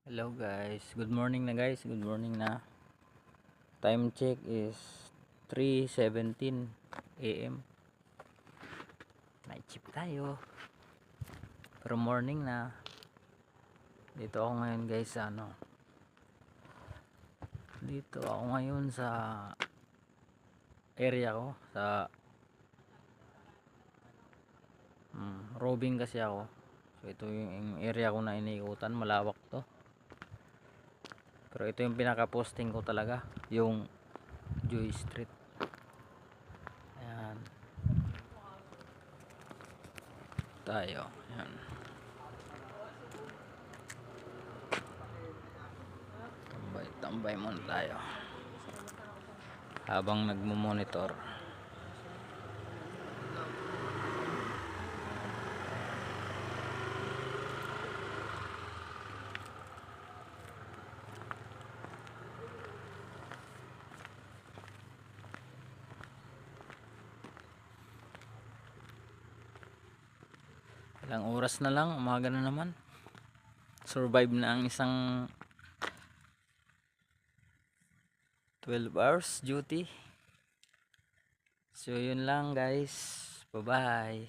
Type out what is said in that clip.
Hello guys, good morning na guys, good morning na. Time check is 3:17 AM. Night shift tayo. Pero morning na. Dito ako ngayon guys sa Dito ako ngayon sa area ko, sa roving kasi ako. So ito yung area ko na iniikutan, malawak to. Pero ito yung pinaka-posting ko talaga, yung Joy Street. Ayan. Tayo. Ayan. Tambay muna tayo habang nagmo-monitor. Ilang oras na lang, umaga na naman. Survive na ang isang 12 hours duty. So yun lang guys, bye bye.